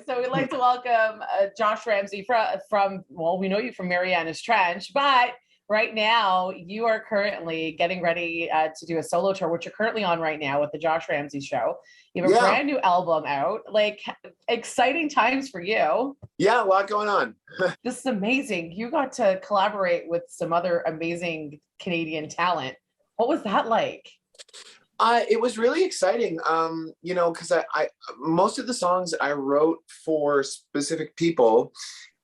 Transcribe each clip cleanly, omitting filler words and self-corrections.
So we'd like to welcome Josh Ramsay from, well, we know you from Mariana's Trench, but right now you are currently getting ready to do a solo tour, which you're currently on right now with the Josh Ramsay Show. You have a brand new album out, like exciting times for you. Yeah, a lot going on. This is amazing. You got to collaborate with some other amazing Canadian talent. What was that like? It was really exciting, you know, because I most of the songs I wrote for specific people,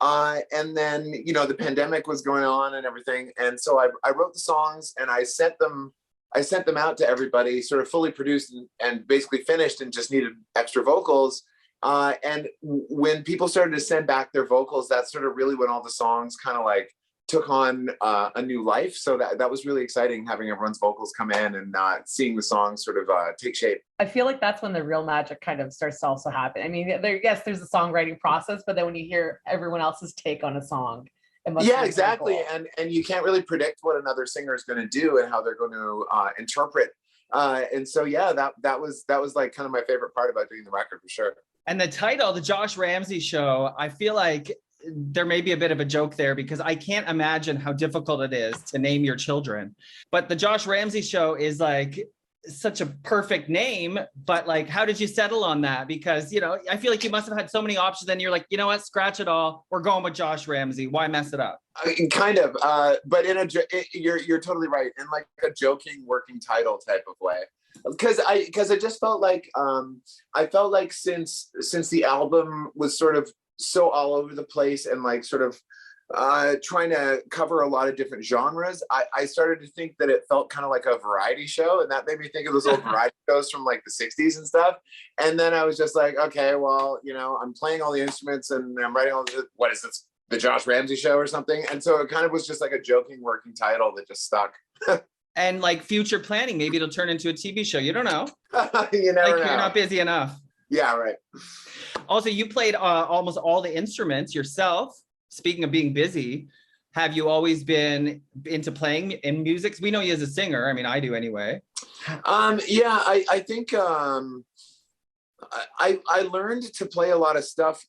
and then, you know, the pandemic was going on and everything, and so I wrote the songs and I sent them out to everybody, sort of fully produced and basically finished, and just needed extra vocals. And when people started to send back their vocals, that's sort of really when all the songs kind of like took on a new life. So that was really exciting, having everyone's vocals come in and seeing the songs sort of take shape. I feel like that's when the real magic kind of starts to also happen. I mean, there's a songwriting process, but then when you hear everyone else's take on a song, it must be exactly. cool. And you can't really predict what another singer is going to do and how they're going to interpret. And so, yeah, that was like kind of my favorite part about doing the record, for sure. And the title, The Josh Ramsay Show, I feel like there may be a bit of a joke there, because I can't imagine how difficult it is to name your children. But the Josh Ramsay Show is like such a perfect name, but like, how did you settle on that? Because, you know, I feel like you must have had so many options and you're like, you know what, scratch it all. We're going with Josh Ramsay. Why mess it up? Kind of, but you're totally right. In like a joking working title type of way. Because I just felt like, since the album was sort of so all over the place and like sort of trying to cover a lot of different genres, I started to think that it felt kind of like a variety show, and that made me think of those old variety shows from like the 60s and stuff. And then I was just like, okay, well, you know, I'm playing all the instruments and I'm writing all this, what is this, the Josh Ramsay Show or something? And so it kind of was just like a joking working title that just stuck. And like future planning, maybe it'll turn into a TV show. You don't know. You never know. You're not busy enough. Yeah, right. Also, you played almost all the instruments yourself. Speaking of being busy, have you always been into playing in music? We know you as a singer. I mean, I do anyway. Yeah, I think I learned to play a lot of stuff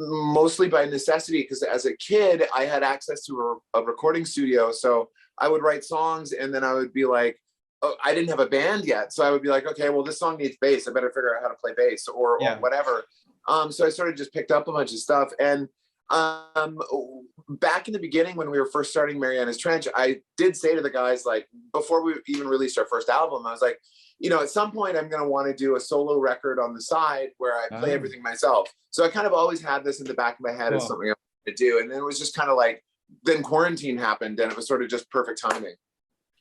mostly by necessity, because as a kid, I had access to a recording studio. So I would write songs and then I would be like, oh, I didn't have a band yet. So I would be like, okay, well, this song needs bass. I better figure out how to play bass or whatever. So I sort of just picked up a bunch of stuff. And back in the beginning, when we were first starting Mariana's Trench, I did say to the guys, like, before we even released our first album, I was like, you know, at some point I'm going to want to do a solo record on the side where I play everything myself. So I kind of always had this in the back of my head as something I wanted to do. And then it was just kind of like, then quarantine happened and it was sort of just perfect timing.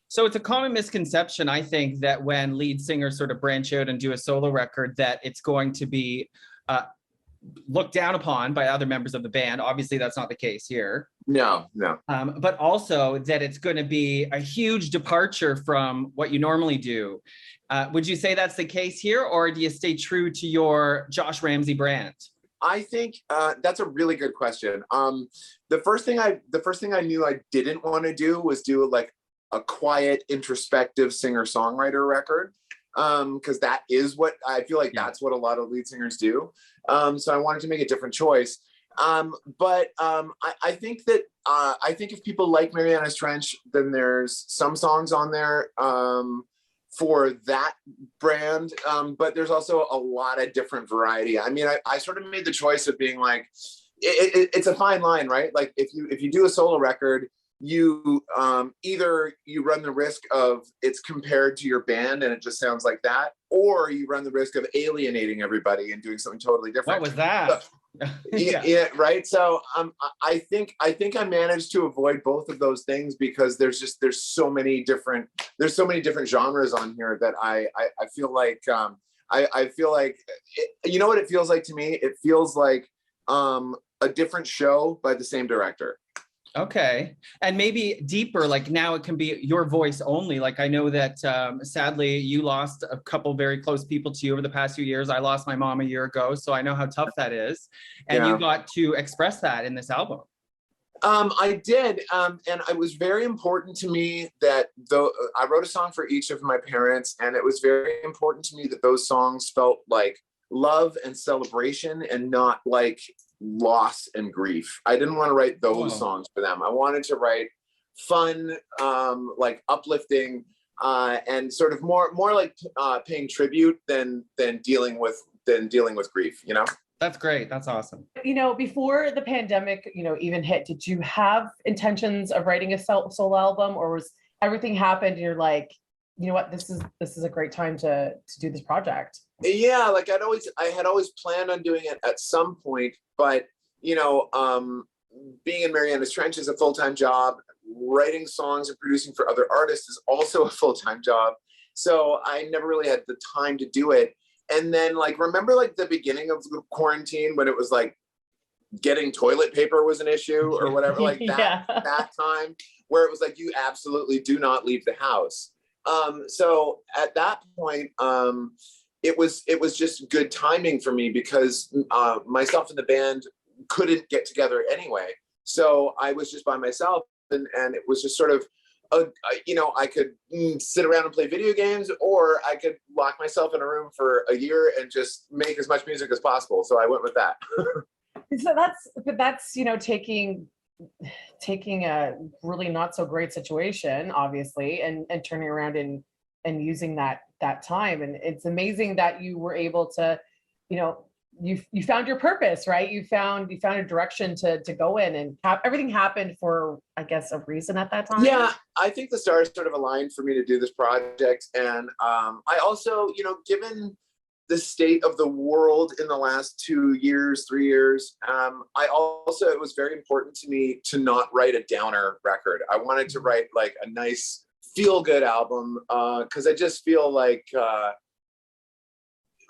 So it's a common misconception, I think, that when lead singers sort of branch out and do a solo record, that it's going to be looked down upon by other members of the band. Obviously, that's not the case here. No. But also that it's going to be a huge departure from what you normally do. Would you say that's the case here, or do you stay true to your Josh Ramsay brand? I think that's a really good question. The first thing I knew I didn't want to do was do like a quiet, introspective singer-songwriter record, because that is what I feel like that's what a lot of lead singers do. So I wanted to make a different choice. But I think that I think if people like Mariana's Trench, then there's some songs on there for that brand, but there's also a lot of different variety. I mean, I sort of made the choice of being like, it's a fine line, right? Like if you do a solo record, you either you run the risk of it's compared to your band and it just sounds like that, or you run the risk of alienating everybody and doing something totally different. What was that? Yeah, right. So I think I managed to avoid both of those things, because there's so many different genres on here that I feel like I feel like you know what it feels like to me? It feels like a different show by the same director. Okay. And maybe deeper, like now it can be your voice only. Like I know that sadly you lost a couple very close people to you over the past few years. I lost my mom a year ago, so I know how tough that is. And you got to express that in this album. I did. And it was very important to me that though I wrote a song for each of my parents, and it was very important to me that those songs felt like love and celebration and not like loss and grief. I didn't want to write those songs for them. I wanted to write fun, like uplifting, and sort of more like paying tribute than dealing with grief, you know? That's great. That's awesome. You know, before the pandemic, you know, even hit, did you have intentions of writing a solo album, or was everything happened and you're like, you know what, this is a great time to do this project? Yeah, like I had always planned on doing it at some point, but you know, being in Mariana's Trench is a full-time job. Writing songs and producing for other artists is also a full-time job. So I never really had the time to do it. And then like, remember like the beginning of the quarantine when it was like getting toilet paper was an issue or whatever, like that, that time where it was like, you absolutely do not leave the house. So at that point, it was just good timing for me because myself and the band couldn't get together anyway. So I was just by myself, and it was just sort of, you know, I could sit around and play video games, or I could lock myself in a room for a year and just make as much music as possible. So I went with that. So that's, you know, taking a really not so great situation, obviously, and turning around and using that time. And it's amazing that you were able to, you know, you found your purpose, right? You found a direction to go in, and everything happened for, I guess, a reason at that time. Yeah, I think the stars sort of aligned for me to do this project. And I also, you know, given the state of the world in the last 2 years, 3 years, it was very important to me to not write a downer record. I wanted to write like a nice feel-good album, because I just feel like,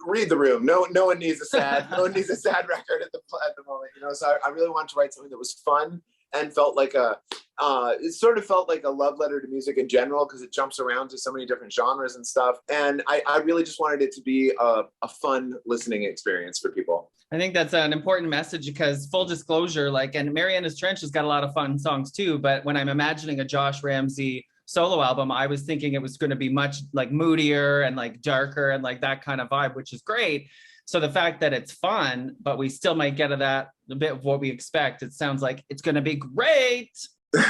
read the room. No one needs a sad record at the moment, you know. So I really wanted to write something that was fun and felt like it sort of felt like a love letter to music in general, because it jumps around to so many different genres and stuff. And I really just wanted it to be a fun listening experience for people. I think that's an important message, because full disclosure, like, and Mariana's Trench has got a lot of fun songs too, but when I'm imagining a Josh Ramsay solo album, I was thinking it was going to be much like moodier and like darker and like that kind of vibe, which is great. So the fact that it's fun, but we still might get a bit of what we expect, it sounds like it's going to be great. Yeah,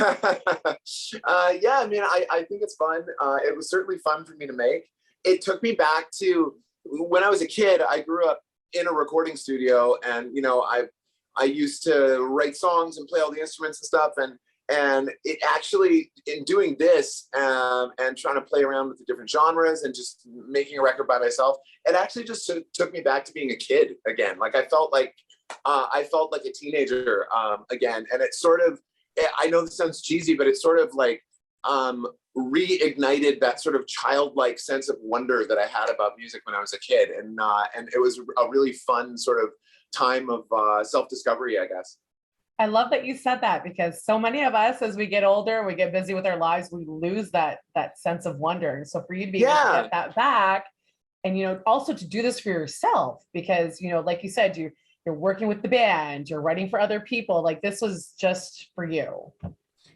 I mean, I think it's fun. It was certainly fun for me to make. It took me back to when I was a kid. I grew up in a recording studio, and you know, I used to write songs and play all the instruments and stuff, and it actually, in doing this and trying to play around with the different genres and just making a record by myself, it actually just took me back to being a kid again. Like I felt like a teenager again, and it sort of, I know this sounds cheesy, but it sort of like reignited that sort of childlike sense of wonder that I had about music when I was a kid, and it was a really fun sort of time of self-discovery, I guess. I love that you said that, because so many of us, as we get older, we get busy with our lives, we lose that sense of wonder. And so for you to be able to get that back, and, you know, also to do this for yourself, because, you know, like you said, you're working with the band, you're writing for other people, like this was just for you.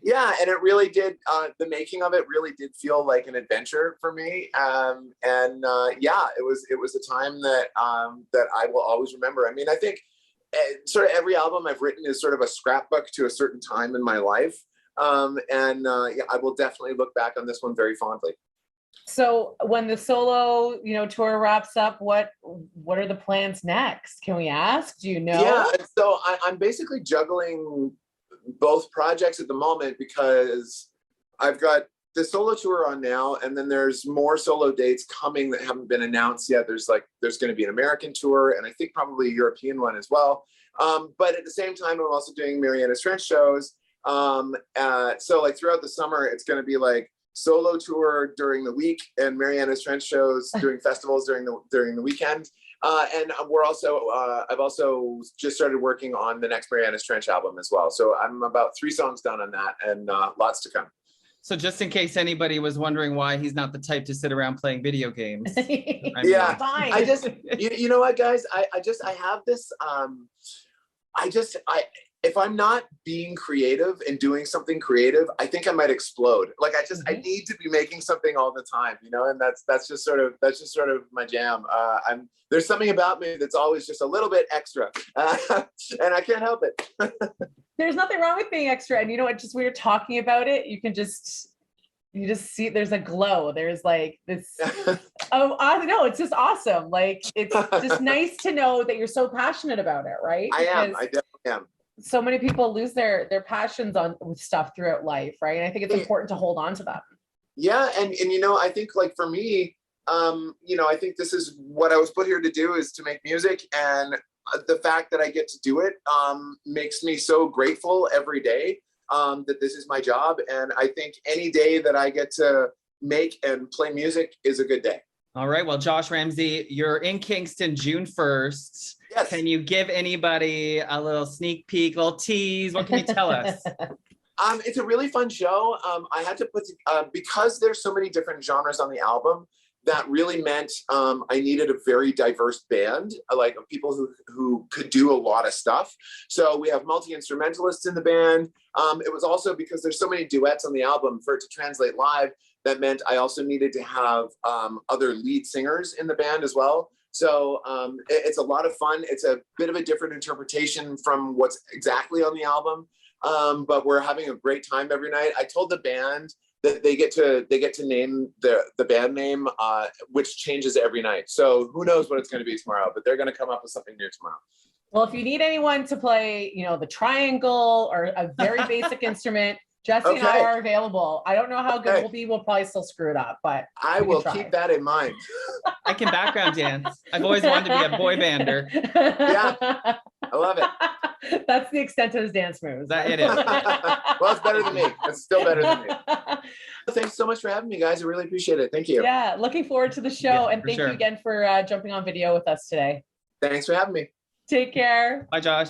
Yeah, and it really did, the making of it really did feel like an adventure for me. Yeah, it was a time that I will always remember. I mean, I think sort of every album I've written is sort of a scrapbook to a certain time in my life. Yeah, I will definitely look back on this one very fondly. So when the solo, you know, tour wraps up, what are the plans next? Can we ask? Do you know? Yeah, so I'm basically juggling both projects at the moment, because I've got the solo tour on now, and then there's more solo dates coming that haven't been announced yet. There's going to be an American tour, and I think probably a European one as well. But at the same time, I'm also doing Mariana's Trench shows. So like throughout the summer, it's going to be like solo tour during the week and Mariana's Trench shows during festivals during the weekend. And I've also just started working on the next Mariana's Trench album as well. So I'm about 3 songs done on that, and lots to come. So just in case anybody was wondering why he's not the type to sit around playing video games. Yeah, fine. I just, you know what, guys, I have this, if I'm not being creative and doing something creative, I think I might explode. Like I need to be making something all the time, you know, and that's just sort of my jam. There's something about me that's always just a little bit extra, and I can't help it. There's nothing wrong with being extra, and you know what? Just when you're talking about it, you just see there's a glow. There's like this. Oh, I don't know. It's just awesome. Like it's just nice to know that you're so passionate about it, right? I definitely am. So many people lose their passions with stuff throughout life, right? And I think it's important to hold on to them. Yeah, and you know, I think like for me, you know, I think this is what I was put here to do, is to make music, and the fact that I get to do it makes me so grateful every day that this is my job, and I think any day that I get to make and play music is a good day. All right. Well, Josh Ramsay, you're in Kingston June 1st. Yes. Can you give anybody a little sneak peek, little tease? What can you tell us? It's a really fun show. I had to put, because there's so many different genres on the album, that really meant I needed a very diverse band, like people who could do a lot of stuff. So we have multi-instrumentalists in the band. It was also because there's so many duets on the album, for it to translate live, that meant I also needed to have other lead singers in the band as well. So it's a lot of fun. It's a bit of a different interpretation from what's exactly on the album, but we're having a great time every night. I told the band that they get to name the band name, which changes every night. So who knows what it's going to be tomorrow, but they're going to come up with something new tomorrow. Well, if you need anyone to play, you know, the triangle or a very basic instrument, Jesse and I are available. I don't know how good we'll be. We'll probably still screw it up, but I will keep that in mind. I can background dance. I've always wanted to be a boy bander. Yeah, I love it. That's the extent of his dance moves. It is. Well, it's better than me. It's still better than me. Thanks so much for having me, guys. I really appreciate it. Thank you. Yeah, looking forward to the show, and thank you again for jumping on video with us today. Thanks for having me. Take care. Bye, Josh.